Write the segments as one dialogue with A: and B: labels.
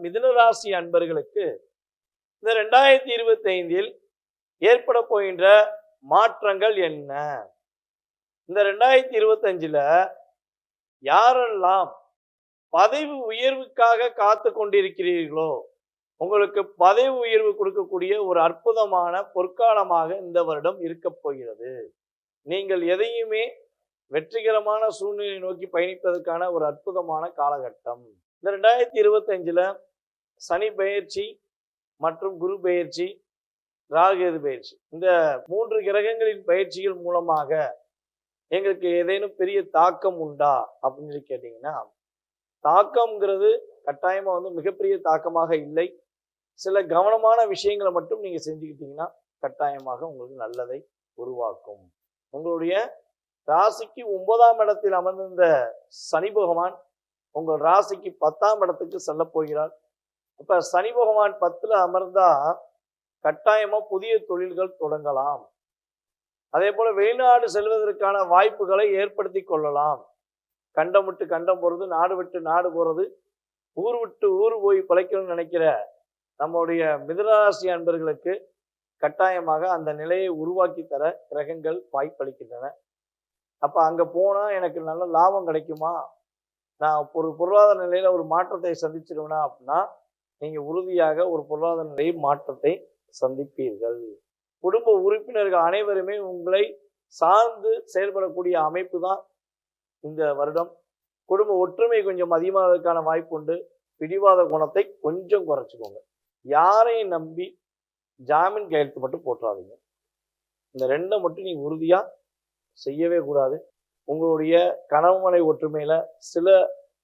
A: மிதுன ராசி அன்பர்களுக்கு இந்த 2025 ஏற்பட போகின்ற மாற்றங்கள் என்ன? இந்த 2025 யாரெல்லாம் பதவி உயர்வுக்காக காத்து கொண்டிருக்கிறீர்களோ, உங்களுக்கு பதவி உயர்வு கொடுக்கக்கூடிய ஒரு அற்புதமான பொற்காலமாக இந்த வருடம் இருக்கப் போகிறது. நீங்கள் எதையுமே வெற்றிகரமான சூழ்நிலையை நோக்கி பயணிப்பதற்கான ஒரு அற்புதமான காலகட்டம். இந்த 2025 சனி பெயர்ச்சி மற்றும் குரு பெயர்ச்சி, ராகு பெயர்ச்சி, இந்த 3 கிரகங்களின் பயிற்சிகள் மூலமாக எங்களுக்கு ஏதேனும் பெரிய தாக்கம் உண்டா அப்படின்னு சொல்லி கேட்டீங்கன்னா, தாக்கம்ங்கிறது கட்டாயமா மிகப்பெரிய தாக்கமாக இல்லை. சில கவனமான விஷயங்களை மட்டும் நீங்க செஞ்சுக்கிட்டீங்கன்னா கட்டாயமாக உங்களுக்கு நல்லதை உருவாக்கும். உங்களுடைய ராசிக்கு 9ஆம் இடத்தில் அமர்ந்திருந்த சனி பகவான் உங்கள் ராசிக்கு 10ஆம் இடத்துக்கு செல்ல போகிறார். அப்ப சனி பகவான் 10ல அமர்ந்தா கட்டாயமா புதிய தொழில்கள் தொடங்கலாம். அதே போல வெளிநாடு செல்வதற்கான வாய்ப்புகளை ஏற்படுத்தி கொள்ளலாம். கண்டம் விட்டு கண்டம் போறது, நாடு விட்டு நாடு போறது, ஊர் விட்டு ஊர் போய் பிழைக்கணும்னு நினைக்கிற நம்முடைய மிதுனராசி அன்பர்களுக்கு கட்டாயமாக அந்த நிலையை உருவாக்கி தர கிரகங்கள் வாய்ப்பளிக்கின்றன. அப்ப அங்க போனா எனக்கு நல்ல லாபம் கிடைக்குமா, நான் ஒரு பொருளாதார நிலையில ஒரு மாற்றத்தை சந்திச்சிருவேனா அப்படின்னா, நீங்க உறுதியாக ஒரு பொருளாதார நிலை மாற்றத்தை சந்திப்பீர்கள். குடும்ப உறுப்பினர்கள் அனைவருமே உங்களை சார்ந்து செயல்படக்கூடிய அமைப்பு தான் இந்த வருடம். குடும்ப ஒற்றுமை கொஞ்சம் அதிகமாவதற்கான வாய்ப்பு உண்டு. பிடிவாத குணத்தை கொஞ்சம் குறைச்சிக்கோங்க. யாரையும் நம்பி ஜாமீன் கையெழுத்து மட்டும் போட்டுறாதீங்க. இந்த 2 மட்டும் நீங்க உறுதியா செய்யவே கூடாது. உங்களுடைய கணவனை ஒற்றுமையில சில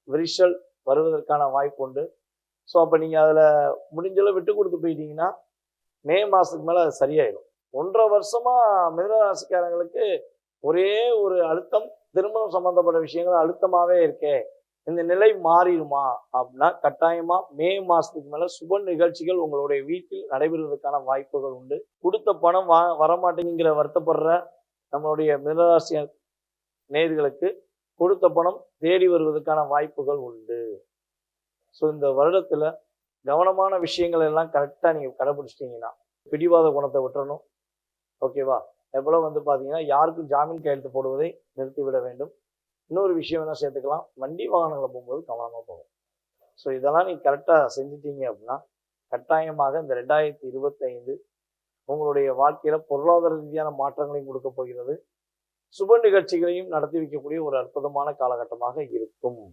A: விரிசல் வருவதற்கான வாய்ப்பு உண்டு. ஸோ அப்போ நீங்க அதுல முடிஞ்சளவு விட்டு கொடுத்து போயிட்டீங்கன்னா மே மாசத்துக்கு மேல அது சரியாயிடும். 1.5 வருஷமா மிதுனராசிக்காரங்களுக்கு ஒரே ஒரு அழுத்தம், திருமணம் சம்பந்தப்பட்ட விஷயங்கள் அழுத்தமாவே இருக்கே, இந்த நிலை மாறிடுமா அப்படின்னா கட்டாயமா மே மாசத்துக்கு மேல சுப நிகழ்ச்சிகள் உங்களுடைய வீட்டில் நடைபெறுவதற்கான வாய்ப்புகள் உண்டு. கொடுத்த பணம் வரமாட்டேங்கிற வருத்தப்படுற நம்மளுடைய மிதுனராசி நேயர்களுக்கு கொடுத்த பணம் தேடி வருவதற்கான வாய்ப்புகள் உண்டு. ஸோ இந்த வருடத்துல கவனமான விஷயங்கள் எல்லாம் கரெக்டா நீங்க கடைபிடிச்சிட்டீங்கன்னா, பிடிவாத குணத்தை விட்டுறணும். ஓகேவா? எவ்வளவு பாத்தீங்கன்னா யாருக்கும் ஜாமீன் கையெழுத்து போடுவதை நிறுத்திவிட வேண்டும். இன்னொரு விஷயம் என்ன சேர்த்துக்கலாம், வண்டி வாகனங்களை போகும்போது கவனமா போகும். ஸோ இதெல்லாம் நீங்க கரெக்டா செஞ்சுட்டீங்க அப்படின்னா கட்டாயமாக இந்த 2025 உங்களுடைய வாழ்க்கையில பொருளாதார ரீதியான மாற்றங்களையும் கொடுக்க போகிறது. சுப நிகழ்ச்சிகளையும் நடத்தி வைக்கக்கூடிய ஒரு அற்புதமான காலகட்டமாக இருக்கும்.